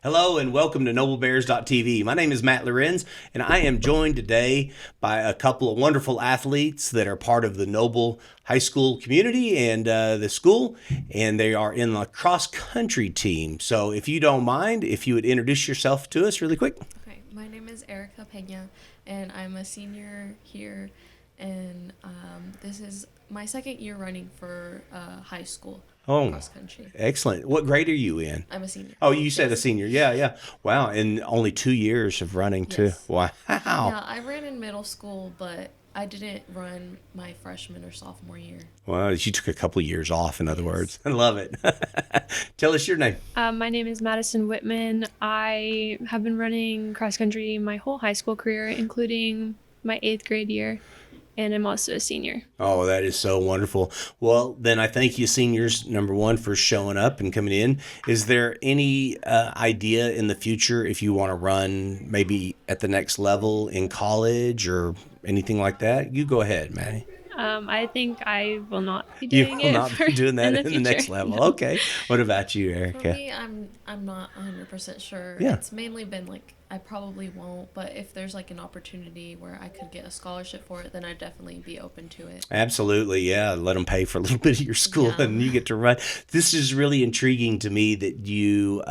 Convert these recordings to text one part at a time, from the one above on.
Hello and welcome to NobleBears.tv. My name is Matt Lorenz, and I am joined today by a couple of wonderful athletes that are part of the Noble High School community and the school, and they are in the cross-country team. So if you don't mind, if you would introduce yourself to us really quick. Okay, my name is Erika Pena, and I'm a senior here, and this is my second year running for high school cross country. Excellent. What grade are you in? I'm a senior. Oh, you said a senior. Yeah. Wow, and only 2 years of running too. Yes. Wow. Yeah, I ran in middle school, but I didn't run my freshman or sophomore year. Well, you took a couple of years off, in other words. I love it. Tell us your name. My name is Madison Whitman. I have been running cross country my whole high school career, including my 8th grade year, and I'm also a senior. Oh, that is so wonderful. Well, then I thank you, seniors, number one, for showing up and coming in. Is there any idea in the future if you want to run maybe at the next level in college or anything like that? You go ahead, Maddie. I think I will not be doing it. You will not be doing that in the next level. No. Okay. What about you, Erika? For me, I'm not 100% sure. Yeah. It's mainly been like I probably won't, but if there's like an opportunity where I could get a scholarship for it, then I'd definitely be open to it. Absolutely, yeah. Let them pay for a little bit of your school, and you get to run. This is really intriguing to me that you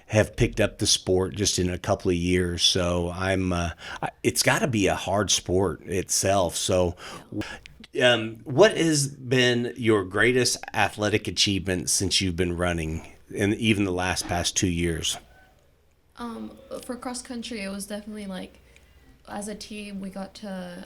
have picked up the sport just in a couple of years. So it's got to be a hard sport itself. So, what has been your greatest athletic achievement since you've been running, in even the past 2 years? For cross country, it was definitely like, as a team, we got to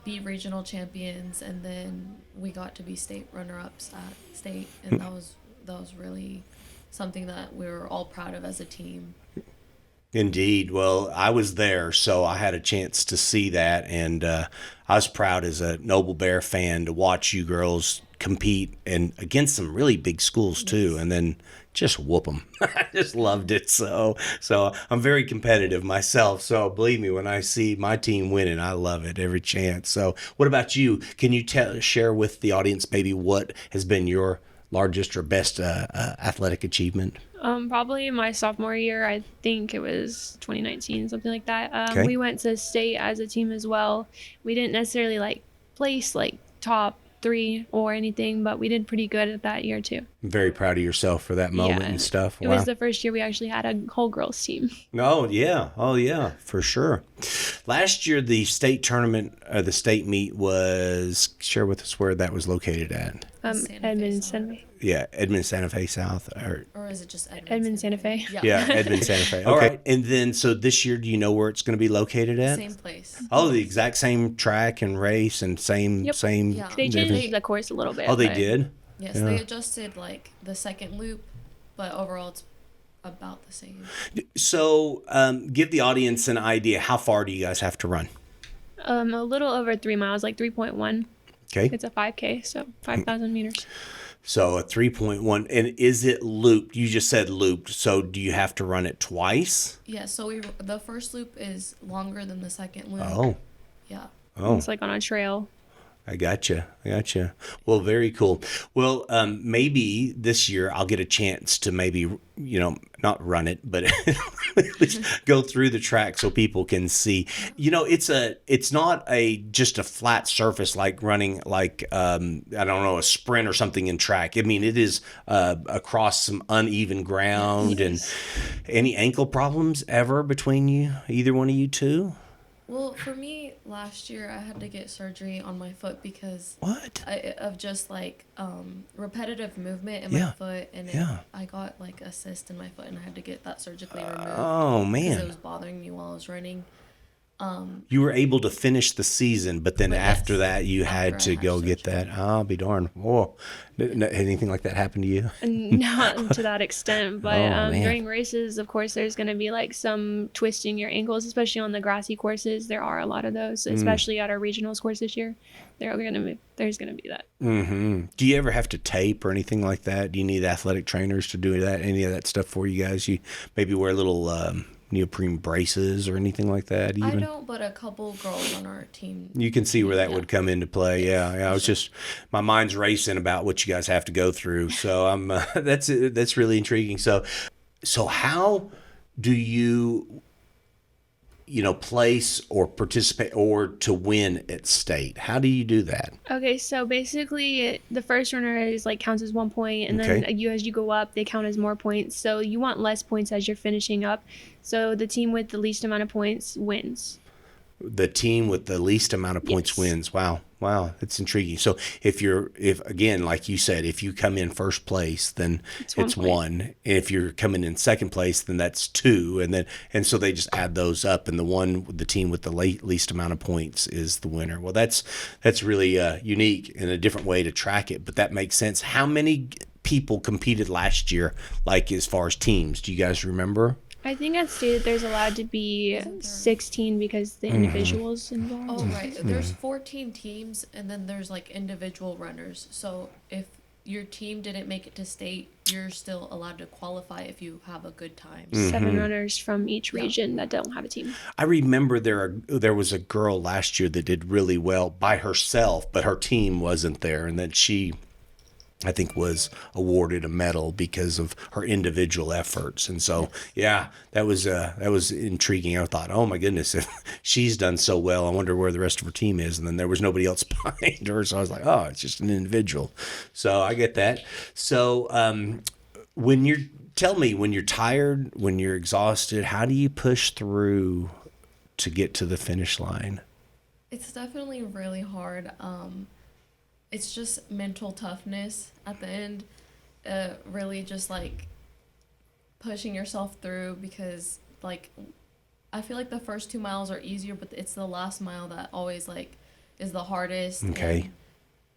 be regional champions, and then we got to be state runner-ups at state, and that was really something that we were all proud of as a team. Indeed. Well, I was there, so I had a chance to see that, and I was proud as a Noble Bear fan to watch you girls compete and against some really big schools too, and then just whoop them. I just loved it. So I'm very competitive myself. So believe me, when I see my team winning, I love it every chance. So what about you? Can you share with the audience maybe what has been your largest or best athletic achievement? Probably my sophomore year. I think it was 2019, something like that. Okay. We went to state as a team as well. We didn't necessarily place top 3 or anything, but we did pretty good at that year too. I'm very proud of yourself for that moment and stuff. It was the first year we actually had a whole girls team. Oh yeah, for sure. Last year the state tournament, the state meet was, share with us where that was located at. Edmond, Santa Fe. Yeah, Edmond, Santa Fe South, Or is it just Edmond, Santa Fe? Yeah, Edmond, Santa Fe. Okay. All right. And then, so this year, do you know where it's going to be located at? Same place. Oh, the exact same track and race and same. Yep. Yeah. They changed the course a little bit. Oh, they did? Yes, Yeah. they adjusted the second loop, but overall it's about the same. So, give the audience an idea. How far do you guys have to run? A little over 3 miles, like 3.1. Okay. It's a 5K, so 5,000 meters. So a 3.1, and is it looped? You just said looped. So do you have to run it twice? Yeah, so the first loop is longer than the second loop. Oh. Yeah. Oh. It's like on a trail. I gotcha. Well, very cool. Well, maybe this year I'll get a chance to maybe, not run it, but at least go through the track so people can see. It's not just a flat surface like running a sprint or something in track. I mean, it is across some uneven ground. Yes. And any ankle problems ever between either one of you two? Well, for me, last year I had to get surgery on my foot because of just repetitive movement in my foot, and I got a cyst in my foot, and I had to get that surgically removed. Oh man! Because it was bothering me while I was running. You were able to finish the season, but then after that, you had to go get surgery. that. I'll be darned. Whoa. Anything like that happen to you? Not to that extent, but man. during races, of course, there's going to be some twisting your ankles, especially on the grassy courses. There are a lot of those, especially at our regionals course this year. There's going to be that. Mm-hmm. Do you ever have to tape or anything like that? Do you need athletic trainers to do that? Any of that stuff for you guys? You maybe wear little neoprene braces or anything like that even? I don't, but a couple girls on our team. You can see where that would come into play. Yeah. I was just, my mind's racing about what you guys have to go through. So that's really intriguing. So So how do you, place or participate or to win at state? How do you do that? Okay, so basically the first runner is like counts as 1 point, and then Okay. as you go up, they count as more points. So you want less points as you're finishing up. So the team with the least amount of points wins. The team with the least amount of points Yes. wins. Wow. That's intriguing. So if again, like you said, if you come in first place, then It's it's 1 point. one. And if you're coming in second place, then that's two. And so they just add those up, and the team with the least amount of points is the winner. Well, that's really unique and a different way to track it, but that makes sense. How many people competed last year, like as far as teams? Do you guys remember? I think at state there's allowed to be 16 because the individuals involved. Oh, right. There's 14 teams, and then there's like individual runners. So if your team didn't make it to state, you're still allowed to qualify if you have a good time. 7 runners from each region that don't have a team. I remember there was a girl last year that did really well by herself, but her team wasn't there, and then she, I think, was awarded a medal because of her individual efforts. And so, yeah, that was intriguing. I thought, oh my goodness, if she's done so well, I wonder where the rest of her team is. And then there was nobody else behind her, so I was like, oh, it's just an individual. So I get that. So when you're tired, when you're exhausted, how do you push through to get to the finish line? It's definitely really hard. It's just mental toughness at the end. Really just like pushing yourself through, because like I feel like the first 2 miles are easier, but it's the last mile that always like is the hardest. Okay. And,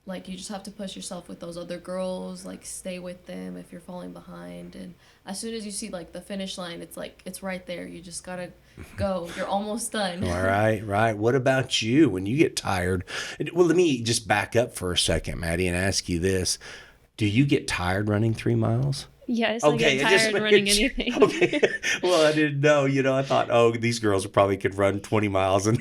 like you just have to push yourself with those other girls, like stay with them if you're falling behind. And as soon as you see like the finish line, it's like it's right there. You just gotta go. You're almost done. All right, right. What about you when you get tired? Well, let me just back up for a second, Maddie, and ask you this. Do you get tired running 3 miles? Yes, I get tired running anything. Okay. Well, I didn't know. I thought, oh, these girls probably could run 20 miles and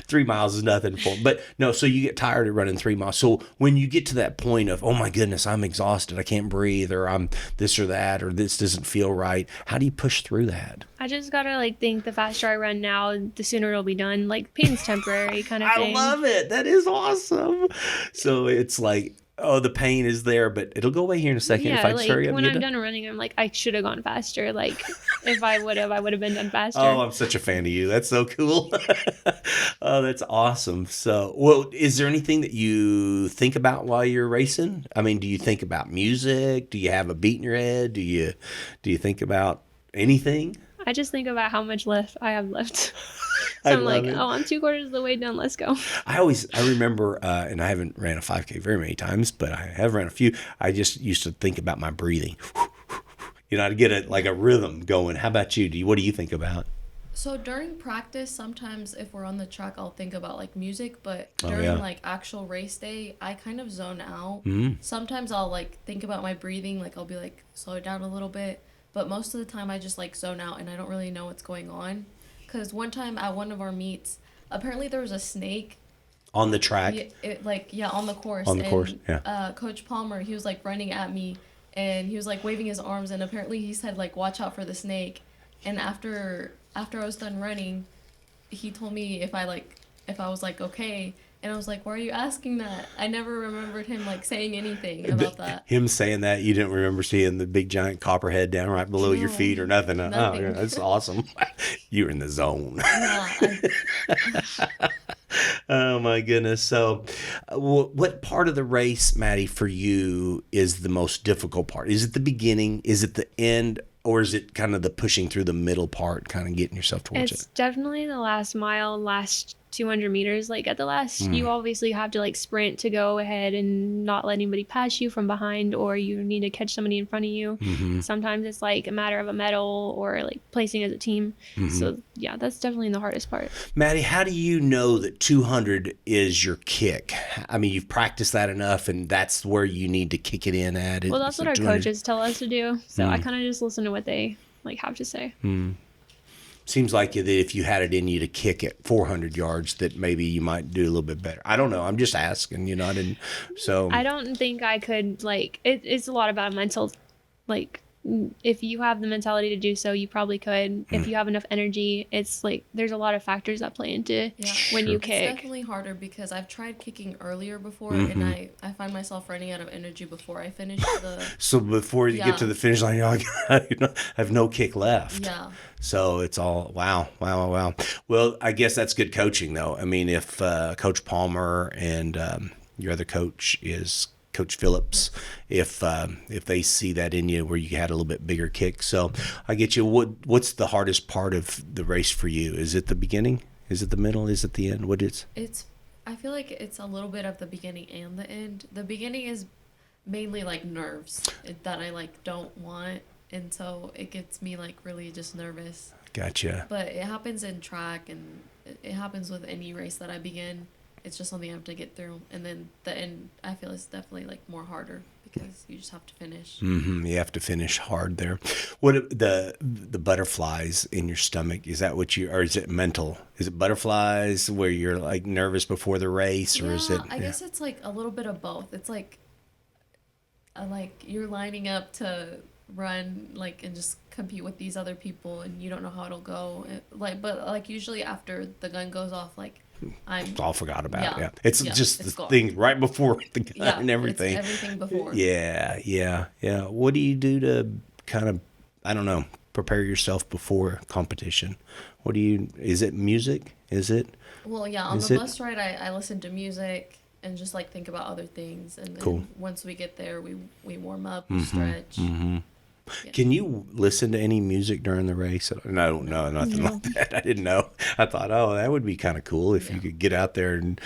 3 miles is nothing for them. But no, so you get tired of running 3 miles. So when you get to that point of, oh my goodness, I'm exhausted, I can't breathe, or I'm this or that, or this doesn't feel right, how do you push through that? I just gotta like think the faster I run now, the sooner it'll be done. Like pain's temporary kind of thing. I love it. That is awesome. So it's like, oh, the pain is there, but it'll go away here in a second if I just hurry up. When I'm done running, I'm like, I should have gone faster. Like, if I would have been done faster. Oh, I'm such a fan of you. That's so cool. Oh, that's awesome. So, well, is there anything that you think about while you're racing? I mean, do you think about music? Do you have a beat in your head? Do you think about anything? I just think about how much left I have left. So I I'm like, love it. oh, I'm 3/4 of the way done. Let's go. I remember, and I haven't ran a 5K very many times, but I have ran a few. I just used to think about my breathing, to get a rhythm going. How about you? What do you think about? So during practice, sometimes if we're on the track, I'll think about like music, but Oh, during yeah. like actual race day, I kind of zone out. Sometimes I'll like think about my breathing, like I'll be like slow it down a little bit, but most of the time I just like zone out and I don't really know what's going on. Because one time at one of our meets, apparently there was a snake. On the track? On the course. On the course, yeah. Coach Palmer, he was like running at me, and he was like waving his arms, and apparently he said like, watch out for the snake. And after I was done running, he told me if I was like okay, and I was like, why are you asking that? I never remembered him like saying anything about that. Him saying that, you didn't remember seeing the big giant copperhead down right below your No, feet or nothing? Oh, nothing. yeah, that's awesome. You were in the zone. Nah, Oh my goodness. So what part of the race, Maddie, for you is the most difficult part? Is it the beginning? Is it the end? Or is it kind of the pushing through the middle part, kind of getting yourself towards It's it? definitely the last mile, last 200 meters. Like at the last, you obviously have to like sprint to go ahead and not let anybody pass you from behind, or you need to catch somebody in front of you. Sometimes it's like a matter of a medal or like placing as a team. So yeah, that's definitely the hardest part. Maddie, how do you know that 200 is your kick? I mean, you've practiced that enough, and that's where you need to kick it in at. Well, that's So what our 200 coaches tell us to do. So I kind of just listen to what they like have to say. Seems like that if you had it in you to kick at 400 yards, that maybe you might do a little bit better. I don't know. I'm just asking. I didn't. So I don't think I could like. It's a lot about mental, like if you have the mentality to do so, you probably could. If you have enough energy, it's like there's a lot of factors that play into when you kick. It's definitely harder because I've tried kicking earlier before, and I find myself running out of energy before I finish the. So before you get to the finish line, you're like, I have no kick left. Yeah. So it's all wow. Well, I guess that's good coaching, though. I mean, if Coach Palmer and your other coach is Coach Phillips, if they see that in you where you had a little bit bigger kick. So I get you. What's the hardest part of the race for you? Is it the beginning? Is it the middle? Is it the end? What is? I feel like it's a little bit of the beginning and the end. The beginning is mainly like nerves that I like don't want, and so it gets me like really just nervous. Gotcha. But it happens in track, and it happens with any race that I begin. It's just something I have to get through, and then the end I feel is definitely like more harder because you just have to finish. You have to finish hard there. What the butterflies in your stomach? Is that what you, or is it mental? Is it butterflies where you're like nervous before the race, or is it? I guess it's like a little bit of both. It's like you're lining up to run like and just compete with these other people, and you don't know how it'll go. But usually after the gun goes off, like. I all forgot about it. Yeah. It's just the gone. thing right before the gun and everything. It's everything before. Yeah. What do you do to kind of, I don't know, prepare yourself before competition? Is it music? Is it? Well, yeah, on the bus ride, I listen to music and just like think about other things. And then once we get there, we warm up, we stretch. Mm-hmm. Yeah. Can you listen to any music during the race? No, nothing like that. I didn't know. I thought, that would be kind of cool if you could get out there and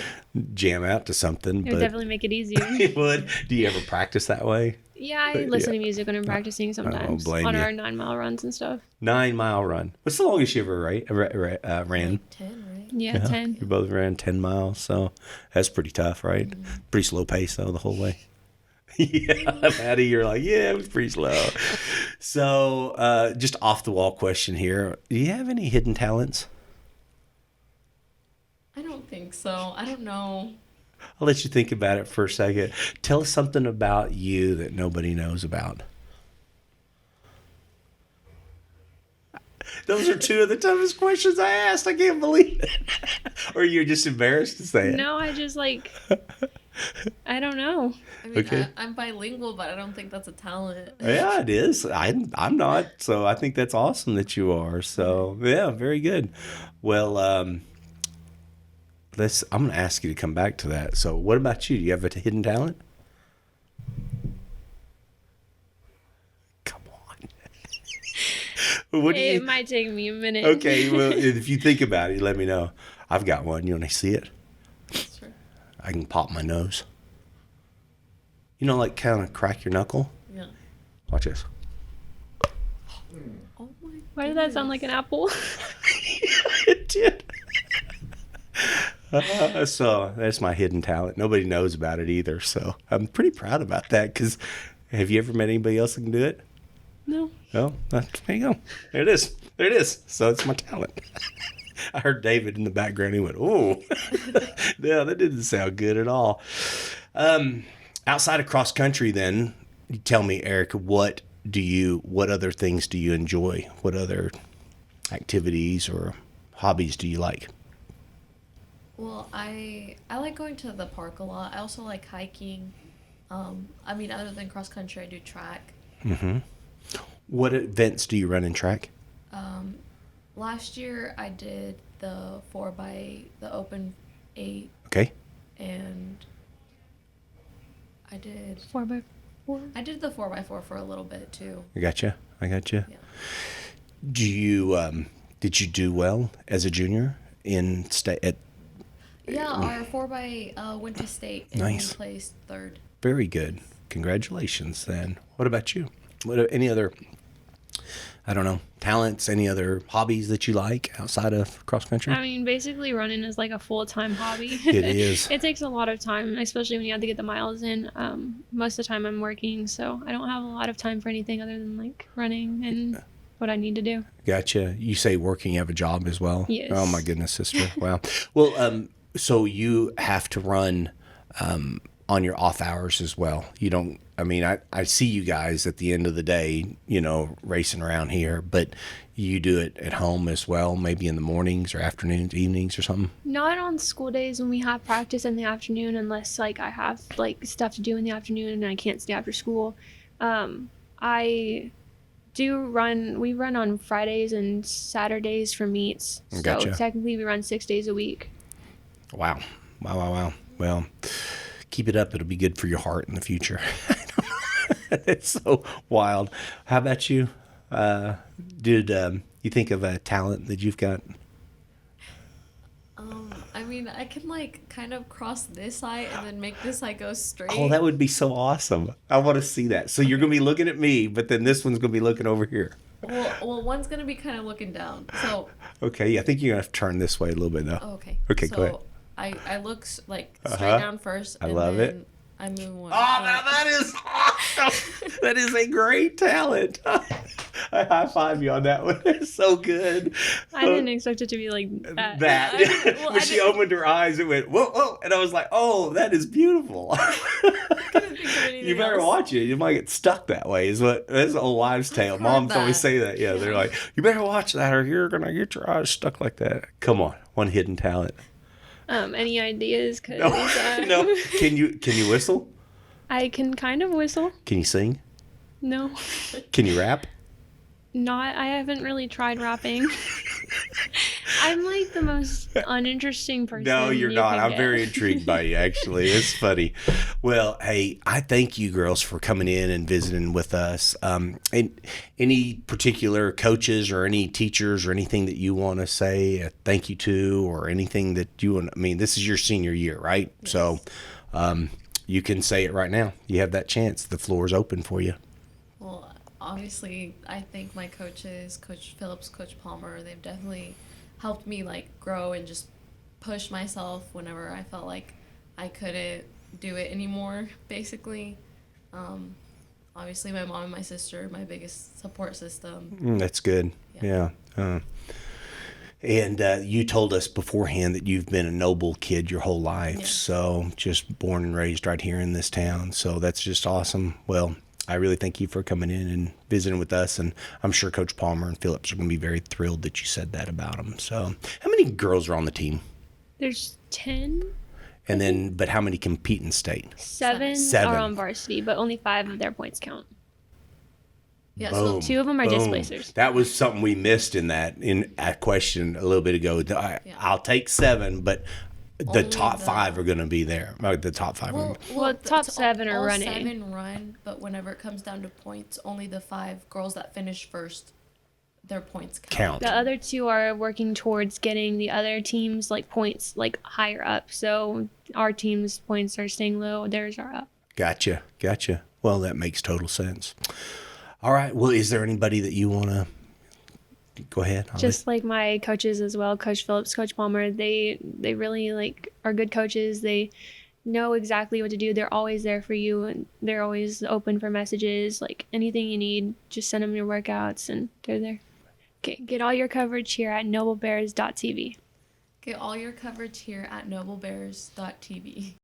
jam out to something. It would definitely make it easier. It would. Do you ever practice that way? Yeah, I listen to music when I'm practicing sometimes on our 9-mile runs and stuff. 9-mile run. What's the longest you ever ran? Like 10, right? Yeah, 10. You both ran 10 miles, so that's pretty tough, right? Mm-hmm. Pretty slow pace, though, the whole way. Yeah, Maddie, you're like, it was pretty slow. So, just off the wall question here. Do you have any hidden talents? I don't think so. I don't know. I'll let you think about it for a second. Tell us something about you that nobody knows about. Those are two of the toughest questions I asked. I can't believe it. Or you're just embarrassed to say it? No, I just I don't know. I mean, I'm bilingual, but I don't think that's a talent. Yeah, it is. I'm not. So I think that's awesome that you are. So, yeah, very good. Well, I'm going to ask you to come back to that. So what about you? Do you have a hidden talent? Come on. It might take me a minute. Okay, well, if you think about it, let me know. I've got one. You want to see it? Sure. I can pop my nose. Like kind of crack your knuckle? Yeah. Watch this. Oh my God. Why did that sound like an apple? It did. So that's my hidden talent. Nobody knows about it either. So I'm pretty proud about that because have you ever met anybody else that can do it? No. Oh, there you go. There it is. So it's my talent. I heard David in the background. He went, "Oh, yeah, that didn't sound good at all." Outside of cross country, then, you tell me, Erika, what other things do you enjoy? What other activities or hobbies do you like? Well, I like going to the park a lot. I also like hiking. Other than cross country, I do track. Mm-hmm. What events do you run in track? Last year I did the open 8. Okay. And I did 4x4. I did the 4x4 for a little bit too. I gotcha. Yeah. Do you did you do well as a junior in state at? Yeah, our 4x went to state and Nice. we placed 3rd. Very good. Congratulations. Then, what about you? Any other? I don't know, talents, any other hobbies that you like outside of cross country? I mean, basically running is like a full-time hobby. It is. It takes a lot of time, especially when you have to get the miles in. Most of the time I'm working, so I don't have a lot of time for anything other than like running and what I need to do. Gotcha. You say working, you have a job as well? Yes. Oh my goodness, sister. Wow. Well, so you have to run on your off hours as well. You don't, I mean, I see you guys at the end of the day, you know, racing around here, but you do it at home as well, maybe in the mornings or afternoons, evenings or something? Not on school days when we have practice in the afternoon, unless like I have like stuff to do in the afternoon and I can't stay after school. I do run. We run on Fridays and Saturdays for meets, so Gotcha. technically we run 6 days a week. Wow. Wow. Well, keep it up. It'll be good for your heart in the future. It's so wild. How about you? Did you think of a talent that you've got? I mean, I can like kind of cross this side and then make this side go straight. Oh, that would be so awesome. I want to see that. So you're going to be looking at me, but then this one's going to be looking over here. Well, one's gonna be kind of looking down. So. Okay, I think you're going to have to turn this way a little bit though. Oh, okay. Okay, so go ahead. I look like straight down first. I love it. I move one. Oh, now that is awesome. That is a great talent. I high five you on that one. It's so good. I didn't expect it to be like that. When she opened her eyes, it went, whoa, whoa. And I was like, oh, that is beautiful. You better watch it. You might get stuck that way. That's an old wives' tale. Moms always say that. Yeah, they're like, you better watch that or you're going to get your eyes stuck like that. Come on. One hidden talent. Any ideas? Cause, No. Can you whistle? I can kind of whistle. Can you sing? No. Can you rap? I haven't really tried rapping. I'm like the most uninteresting person. No, you're not. I'm very intrigued by you, actually. It's funny. Well, hey, I thank you girls for coming in and visiting with us. And any particular coaches or any teachers or anything that you want to say a thank you to, or anything that you want? I mean, this is your senior year, right? Yes. So you can say it right now. You have that chance. The floor is open for you. Well, obviously, I thank my coaches, Coach Phillips, Coach Palmer. They've definitely helped me like grow and just push myself whenever I felt like I couldn't do it anymore, basically. Obviously, my mom and my sister, my biggest support system. That's good. Yeah. And you told us beforehand that you've been a Noble kid your whole life. Yeah. So just born and raised right here in this town. So that's just awesome. Well, I really thank you for coming in and visiting with us. And I'm sure Coach Palmer and Phillips are going to be very thrilled that you said that about them. So how many girls are on the team? There's 10. And then, but how many compete in state? Seven are on varsity, but only 5 of their points count. Yeah, boom, so 2 of them are displacers. That was something we missed in that question a little bit ago. I'll take 7, but the top 5 are going to be there. The top 5 are. Well, top 7 are running. 7 run, but whenever it comes down to points, only the 5 girls that finish first, their points count. The other 2 are working towards getting the other teams like points like higher up. So our team's points are staying low, theirs are up. Gotcha. Well, that makes total sense. All right. Well, is there anybody that you want to go ahead? Just like my coaches as well, Coach Phillips, Coach Palmer, they really like are good coaches. They know exactly what to do. They're always there for you, and they're always open for messages. Like anything you need, just send them your workouts, and they're there. Okay, get all your coverage here at noblebears.tv. Get all your coverage here at noblebears.tv.